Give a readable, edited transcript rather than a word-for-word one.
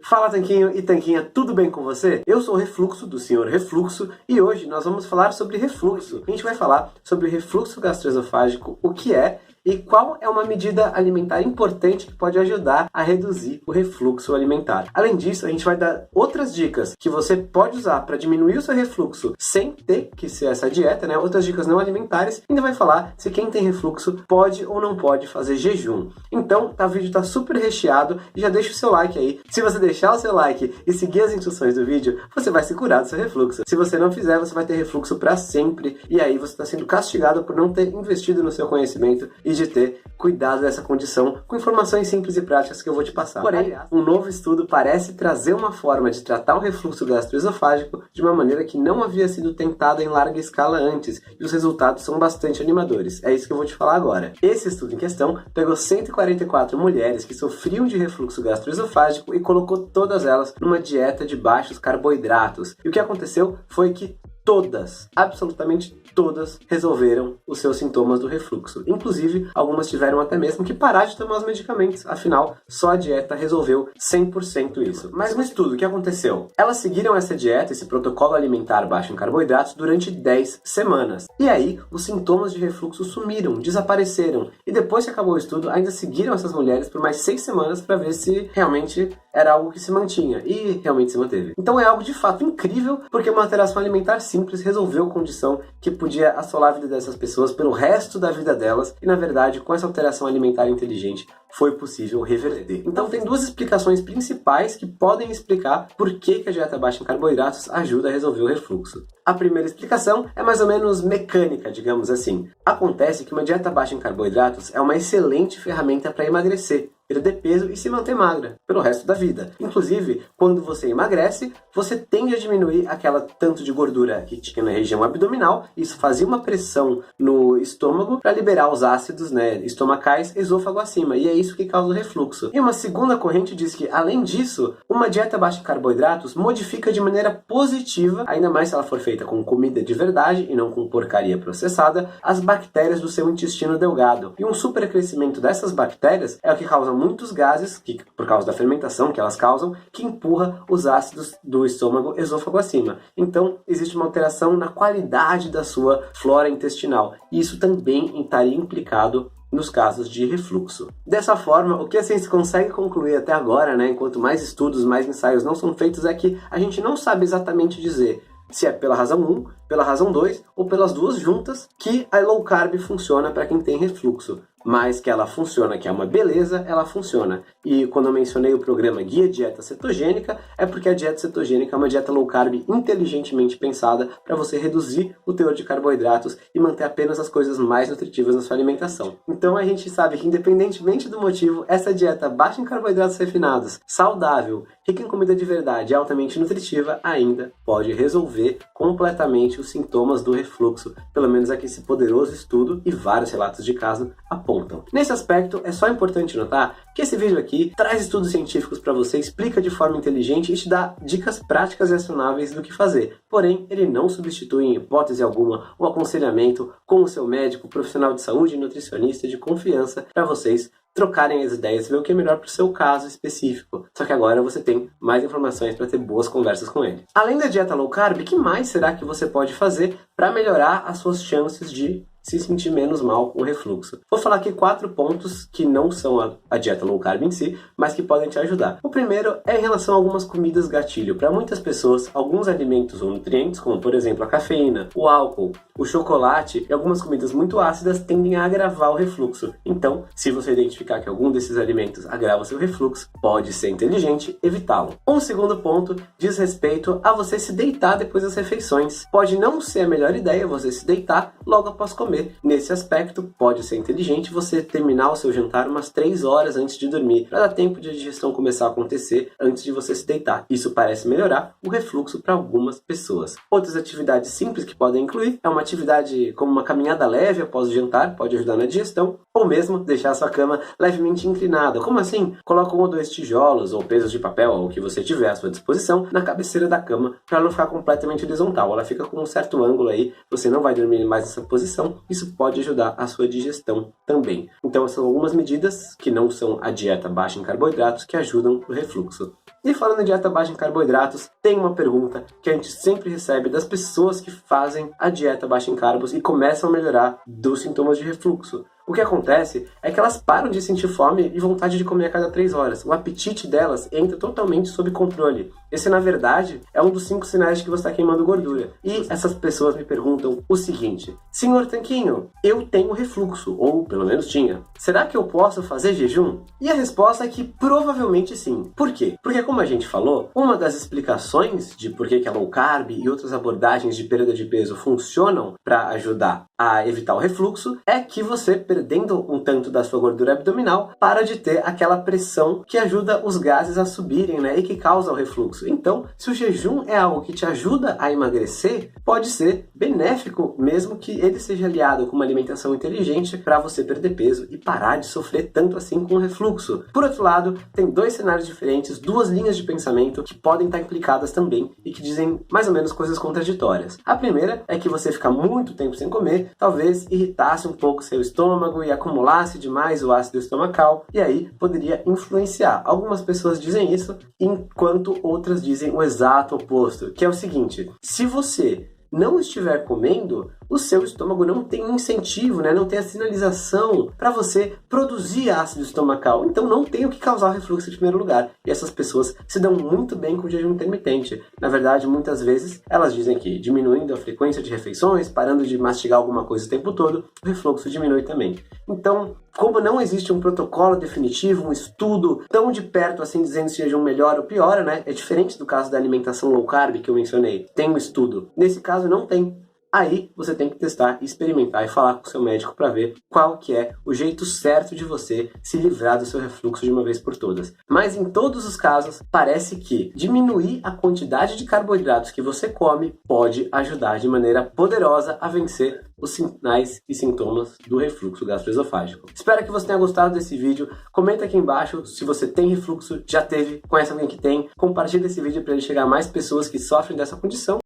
Fala Tanquinho e Tanquinha, tudo bem com você? Eu sou o Refluxo do Senhor Refluxo e hoje nós vamos falar sobre refluxo. A gente vai falar sobre refluxo gastroesofágico, o que é e qual é uma medida alimentar importante que pode ajudar a reduzir o refluxo alimentar. Além disso, a gente vai dar outras dicas que você pode usar para diminuir o seu refluxo sem ter que ser essa dieta, né? Outras dicas não alimentares. Ainda vai falar se quem tem refluxo pode ou não pode fazer jejum. Então, o vídeo tá super recheado e já deixa o seu like aí. Se você deixar o seu like e seguir as instruções do vídeo, você vai se curar do seu refluxo. Se você não fizer, você vai ter refluxo para sempre e aí você está sendo castigado por não ter investido no seu conhecimento e de ter cuidado dessa condição com informações simples e práticas que eu vou te passar. Porém, um novo estudo parece trazer uma forma de tratar o refluxo gastroesofágico de uma maneira que não havia sido tentada em larga escala antes, e os resultados são bastante animadores. É isso que eu vou te falar agora. Esse estudo em questão pegou 144 mulheres que sofriam de refluxo gastroesofágico e colocou todas elas numa dieta de baixos carboidratos. E o que aconteceu foi que todas, absolutamente todas, resolveram os seus sintomas do refluxo. Inclusive, algumas tiveram até mesmo que parar de tomar os medicamentos. Afinal, só a dieta resolveu 100% isso. Mas no estudo, o que aconteceu? Elas seguiram essa dieta, esse protocolo alimentar baixo em carboidratos, durante 10 semanas. E aí, os sintomas de refluxo sumiram, desapareceram. E depois que acabou o estudo, ainda seguiram essas mulheres por mais 6 semanas para ver se realmente era algo que se mantinha. E realmente se manteve. Então é algo de fato incrível, porque uma alteração alimentar simples resolveu a condição que podia assolar a vida dessas pessoas pelo resto da vida delas, e na verdade, com essa alteração alimentar inteligente, foi possível reverter. Então tem duas explicações principais que podem explicar por que a dieta baixa em carboidratos ajuda a resolver o refluxo. A primeira explicação é mais ou menos mecânica, digamos assim. Acontece que uma dieta baixa em carboidratos é uma excelente ferramenta para emagrecer, perder peso e se manter magra pelo resto da vida. Inclusive, quando você emagrece, você tende a diminuir aquela tanto de gordura que tinha na região abdominal. Isso fazia uma pressão no estômago para liberar os ácidos, estomacais, esôfago acima. E é isso que causa o refluxo. E uma segunda corrente diz que, além disso, uma dieta baixa em carboidratos modifica de maneira positiva, ainda mais se ela for feita com comida de verdade e não com porcaria processada, as bactérias do seu intestino delgado. E um supercrescimento dessas bactérias é o que causa muitos gases, que, por causa da fermentação que elas causam, que empurra os ácidos do estômago esôfago acima. Então, existe uma alteração na qualidade da sua flora intestinal. E isso também estaria implicado nos casos de refluxo. Dessa forma, o que a ciência consegue concluir até agora, enquanto mais estudos, mais ensaios não são feitos, é que a gente não sabe exatamente dizer se é pela razão 1, pela razão 2 ou pelas duas juntas que a low carb funciona para quem tem refluxo. Mas que ela funciona, que é uma beleza, ela funciona. E quando eu mencionei o programa Guia Dieta Cetogênica, é porque a dieta cetogênica é uma dieta low carb inteligentemente pensada para você reduzir o teor de carboidratos e manter apenas as coisas mais nutritivas na sua alimentação. Então a gente sabe que, independentemente do motivo, essa dieta baixa em carboidratos refinados, saudável, rica em comida de verdade e altamente nutritiva ainda pode resolver completamente os sintomas do refluxo, pelo menos aqui esse poderoso estudo e vários relatos de caso apontam. Nesse aspecto, é só importante notar que esse vídeo aqui traz estudos científicos para você, explica de forma inteligente e te dá dicas práticas e acionáveis do que fazer. Porém, ele não substitui em hipótese alguma o aconselhamento com o seu médico, profissional de saúde e nutricionista de confiança para vocês trocarem as ideias e ver o que é melhor para o seu caso específico. Só que agora você tem mais informações para ter boas conversas com ele. Além da dieta low carb, o que mais será que você pode fazer para melhorar as suas chances de se sentir menos mal com o refluxo? Vou falar aqui 4 pontos que não são a dieta low carb em si, mas que podem te ajudar. O primeiro é em relação a algumas comidas gatilho. Para muitas pessoas, alguns alimentos ou nutrientes, como por exemplo a cafeína, o álcool, o chocolate e algumas comidas muito ácidas tendem a agravar o refluxo. Então, se você identificar que algum desses alimentos agrava o seu refluxo, pode ser inteligente evitá-lo. Um segundo ponto diz respeito a você se deitar depois das refeições. Pode não ser a melhor ideia você se deitar logo após comer. Nesse aspecto, pode ser inteligente você terminar o seu jantar umas 3 horas antes de dormir, para dar tempo de a digestão começar a acontecer antes de você se deitar. Isso parece melhorar o refluxo para algumas pessoas. Outras atividades simples que podem incluir é uma atividade como uma caminhada leve após o jantar, pode ajudar na digestão, ou mesmo deixar a sua cama levemente inclinada. Como assim? Coloca 1 ou 2 tijolos ou pesos de papel, ou o que você tiver à sua disposição, na cabeceira da cama, para não ficar completamente horizontal. Ela fica com um certo ângulo aí, você não vai dormir mais nessa posição. Isso pode ajudar a sua digestão também. Então, são algumas medidas que não são a dieta baixa em carboidratos que ajudam no refluxo. E falando em dieta baixa em carboidratos, tem uma pergunta que a gente sempre recebe das pessoas que fazem a dieta baixa em carbos e começam a melhorar dos sintomas de refluxo. O que acontece é que elas param de sentir fome e vontade de comer a cada 3 horas. O apetite delas entra totalmente sob controle. Esse, na verdade, é um dos 5 sinais de que você está queimando gordura. E essas pessoas me perguntam o seguinte: Senhor Tanquinho, eu tenho refluxo, ou pelo menos tinha. Será que eu posso fazer jejum? E a resposta é que provavelmente sim. Por quê? Porque, como a gente falou, uma das explicações de por que a low carb e outras abordagens de perda de peso funcionam para ajudar a evitar o refluxo é que você, perdendo um tanto da sua gordura abdominal, para de ter aquela pressão que ajuda os gases a subirem, né, e que causa o refluxo. Então, se o jejum é algo que te ajuda a emagrecer, pode ser benéfico, mesmo que ele seja aliado com uma alimentação inteligente para você perder peso e parar de sofrer tanto assim com o refluxo. Por outro lado, tem 2 cenários diferentes, 2 linhas de pensamento que podem estar implicadas também e que dizem mais ou menos coisas contraditórias. A primeira é que você ficar muito tempo sem comer talvez irritasse um pouco seu estômago e acumulasse demais o ácido estomacal, e aí poderia influenciar. Algumas pessoas dizem isso, enquanto outras dizem o exato oposto, que é o seguinte: se você não estiver comendo, o seu estômago não tem um incentivo, né? Não tem a sinalização para você produzir ácido estomacal. Então não tem o que causar refluxo em primeiro lugar. E essas pessoas se dão muito bem com o jejum intermitente. Na verdade, muitas vezes, elas dizem que diminuindo a frequência de refeições, parando de mastigar alguma coisa o tempo todo, o refluxo diminui também. Então, como não existe um protocolo definitivo, um estudo tão de perto assim dizendo se jejum melhora ou piora, né? É diferente do caso da alimentação low carb que eu mencionei. Tem um estudo. Nesse caso, não tem. Aí você tem que testar, experimentar e falar com o seu médico para ver qual que é o jeito certo de você se livrar do seu refluxo de uma vez por todas. Mas em todos os casos, parece que diminuir a quantidade de carboidratos que você come pode ajudar de maneira poderosa a vencer os sinais e sintomas do refluxo gastroesofágico. Espero que você tenha gostado desse vídeo. Comenta aqui embaixo se você tem refluxo, já teve, conhece alguém que tem. Compartilhe esse vídeo para ele chegar a mais pessoas que sofrem dessa condição.